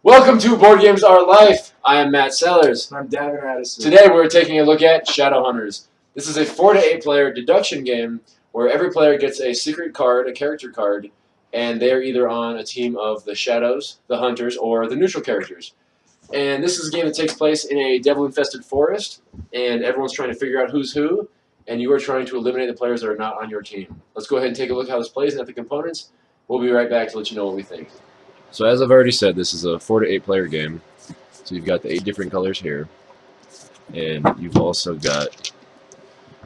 Welcome to Board Games Are Life. I am Matt Sellers. I'm Davin Addison. Today we're taking a look at Shadowhunters. This is a 4 to 8 player deduction game where every player gets a secret card, a character card, and they are either on a team of the Shadows, the Hunters, or the neutral characters. And this is a game that takes place in a devil-infested forest, and everyone's trying to figure out who's who, and you are trying to eliminate the players that are not on your team. Let's go ahead and take a look at how this plays and at the components. We'll be right back to let you know what we think. So as I've already said, this is a 4 to 8 player game. So you've got the 8 different colors here, and you've also got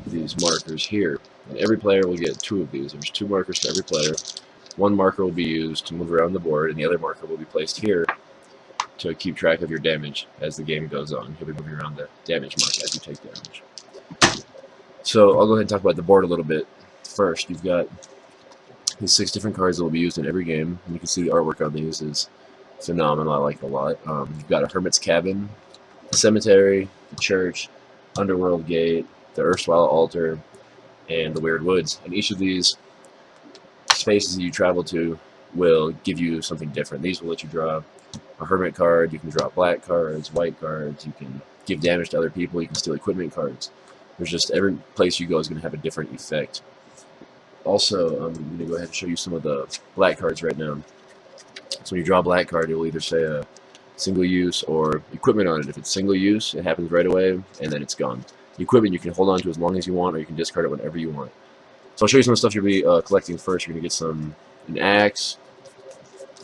these markers here. And every player will get 2 of these. There's 2 markers to every player. 1 marker will be used to move around the board, and the other marker will be placed here to keep track of your damage as the game goes on. You'll be moving around the damage mark as you take damage. So I'll go ahead and talk about the board a little bit. First, you've got these 6 different cards that will be used in every game. And you can see the artwork on these is phenomenal. I like it a lot. You've got a hermit's cabin, a cemetery, the church, underworld gate, the erstwhile altar, and the weird woods. And each of these spaces that you travel to will give you something different. These will let you draw a hermit card. You can draw black cards, white cards. You can give damage to other people. You can steal equipment cards. There's just every place you go is going to have a different effect. Also, I'm going to go ahead and show you some of the black cards right now. So when you draw a black card, it will either say a single use or equipment on it. If it's single use, it happens right away, and then it's gone. The equipment you can hold on to as long as you want, or you can discard it whenever you want. So I'll show you some of the stuff you'll be collecting first. You're going to get an axe.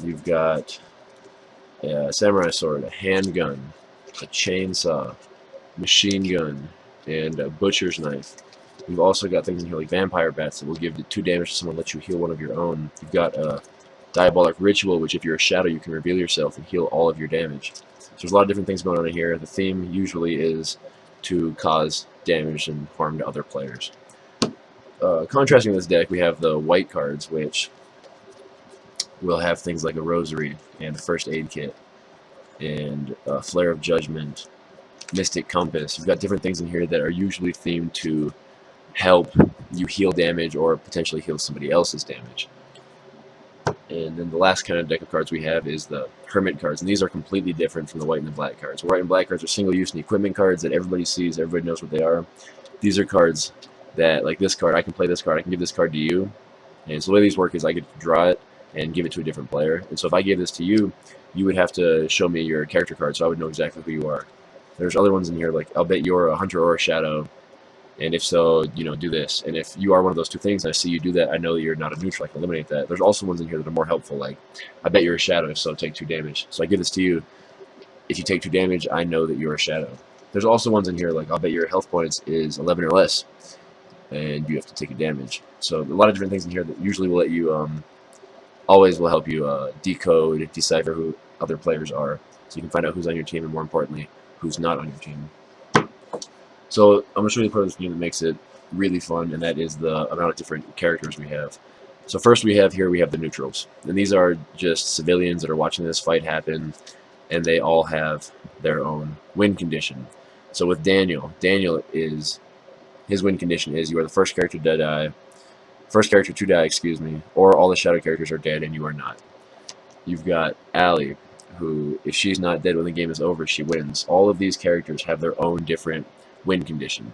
You've got a samurai sword, a handgun, a chainsaw, machine gun, and a butcher's knife. You've also got things in here like vampire bats that will give 2 damage to someone, let you heal one of your own. You've got a diabolic ritual, which if you're a shadow, you can reveal yourself and heal all of your damage. So there's a lot of different things going on in here. The theme usually is to cause damage and harm to other players. Contrasting this deck, we have the white cards, which will have things like a rosary and a first aid kit and a flare of judgment, mystic compass. You've got different things in here that are usually themed to help you heal damage or potentially heal somebody else's damage. And then the last kind of deck of cards we have is the hermit cards, and these are completely different from the white and the black cards. White and black cards are single use and equipment cards that everybody sees, everybody knows what they are. These are cards that, like this card, I can play this card, I can give this card to you. And so the way these work is I get to draw it and give it to a different player. And so if I gave this to you, you would have to show me your character card so I would know exactly who you are. There's other ones in here like, I'll bet you're a hunter or a shadow, and if so, do this. And if you are one of those 2 things, and I see you do that, I know that you're not a neutral, I can eliminate that. There's also ones in here that are more helpful, like, I bet you're a shadow, if so, take 2 damage. So I give this to you. If you take 2 damage, I know that you're a shadow. There's also ones in here, like, I'll bet your health points is 11 or less, and you have to take a damage. So a lot of different things in here that usually will let you, always will help you decode, decipher who other players are, so you can find out who's on your team, and more importantly, who's not on your team. So I'm going to show you the part of this game that makes it really fun, and that is the amount of different characters we have. So first we have the neutrals. And these are just civilians that are watching this fight happen, and they all have their own win condition. So with Daniel is, his win condition is you are the first character to die, or all the shadow characters are dead and you are not. You've got Allie, who, if she's not dead when the game is over, she wins. All of these characters have their own different win condition.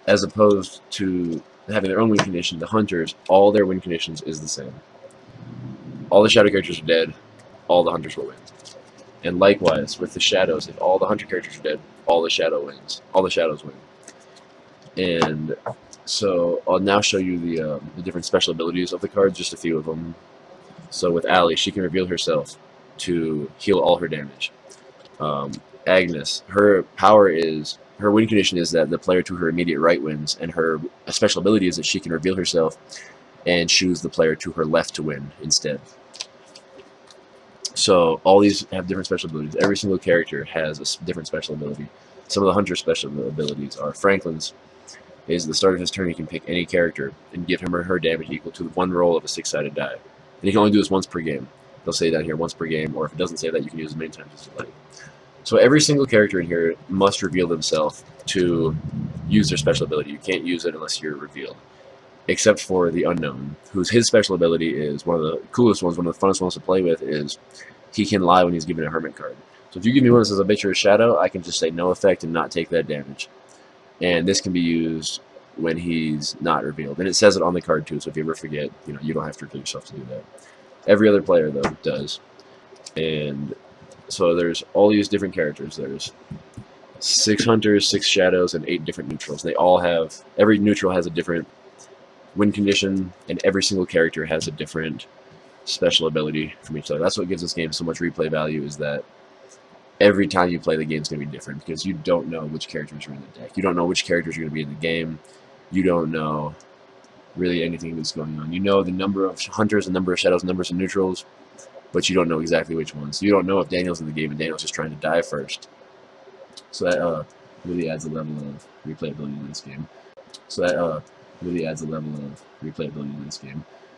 As opposed to having their own win condition, the hunters, all their win conditions is the same. All the shadow characters are dead, all the hunters will win. And likewise with the shadows, if all the hunter characters are dead, all the shadows win. And so I'll now show you the different special abilities of the cards, just a few of them. So with Allie, she can reveal herself to heal all her damage. Agnes, her win condition is that the player to her immediate right wins, and her special ability is that she can reveal herself and choose the player to her left to win instead. So all these have different special abilities. Every single character has a different special ability. Some of the hunter special abilities are Franklin's is at the start of his turn he can pick any character and give him or her damage equal to 1 roll of a 6-sided die. And he can only do this once per game. They'll say down here once per game, or if it doesn't say that, you can use it as many times as you like. So every single character in here must reveal themselves to use their special ability. You can't use it unless you're revealed. Except for the Unknown, his special ability is one of the coolest ones, one of the funnest ones to play with, is he can lie when he's given a hermit card. So if you give me one that says a bitch or a shadow, I can just say no effect and not take that damage. And this can be used when he's not revealed. And it says it on the card too, so if you ever forget, you don't have to reveal yourself to do that. Every other player, though, does. And so there's all these different characters. There's 6 hunters, 6 shadows, and 8 different neutrals. They all have, every neutral has a different win condition, and every single character has a different special ability from each other. That's what gives this game so much replay value, is that every time you play the game is going to be different, because you don't know which characters are in the deck. You don't know which characters are going to be in the game. You don't know really anything that's going on. You know the number of hunters, the number of shadows, numbers of neutrals, but you don't know exactly which ones. You don't know if Daniel's in the game and Daniel's just trying to die first. So that really adds a level of replayability in this game.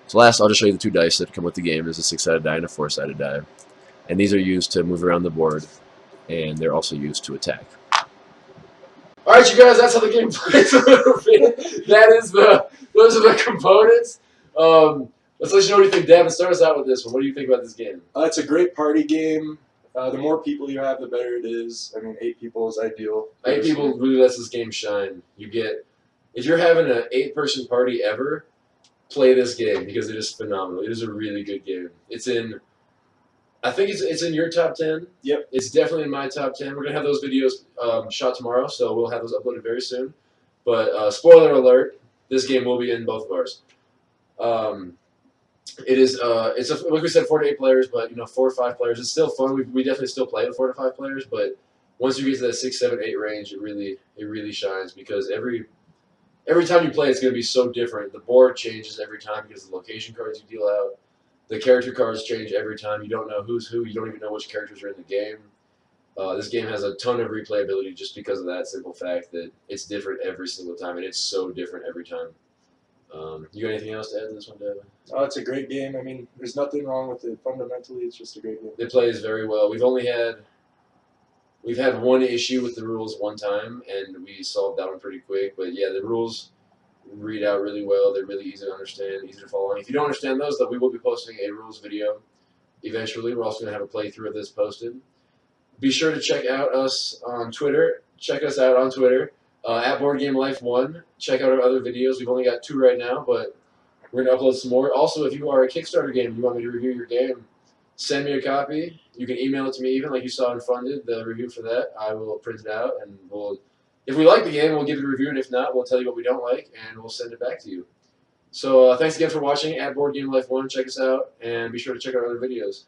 So last, I'll just show you the 2 dice that come with the game. There's a 6-sided die and a 4-sided die. And these are used to move around the board, and they're also used to attack. All right, you guys, that's how the game plays a little bit. Those are the components. Let's let you know what you think. Davin, start us out with this one. What do you think about this game? It's a great party game. The more people you have, the better it is. I mean, 8 people is ideal. 8 people really lets this game shine. If you're having an 8-person party ever, play this game, because it is phenomenal. It is a really good game. I think it's in your top 10. Yep. It's definitely in my top 10. We're going to have those videos shot tomorrow, so we'll have those uploaded very soon. But spoiler alert, this game will be in both of ours. It's like we said, 4 to 8 players, but 4 or 5 players. It's still fun. We definitely still play with 4 to 5 players, but once you get to that 6, 7, 8 range, it really shines, because every time you play, it's going to be so different. The board changes every time because of the location cards you deal out. The character cards change every time. You don't know who's who. You don't even know which characters are in the game. This game has a ton of replayability just because of that simple fact that it's different every single time, and it's so different every time. You got anything else to add to this one, Davin? Oh, it's a great game. I mean, there's nothing wrong with it. Fundamentally, it's just a great game. It plays very well. We've had one issue with the rules one time, and we solved that one pretty quick. But yeah, the rules read out really well. They're really easy to understand, easy to follow along. If you don't understand those, though, we will be posting a rules video eventually. We're also going to have a playthrough of this posted. Be sure to check out us on Twitter. Check us out on Twitter at BoardGameLife1. Check out our other videos. We've only got 2 right now, but we're going to upload some more. Also, if you are a Kickstarter game and you want me to review your game, send me a copy. You can email it to me, even like you saw in Funded, the review for that. I will print it out, and if we like the game, we'll give it a review, and if not, we'll tell you what we don't like, and we'll send it back to you. So thanks again for watching at BoardGameLife1. Check us out, and be sure to check out our other videos.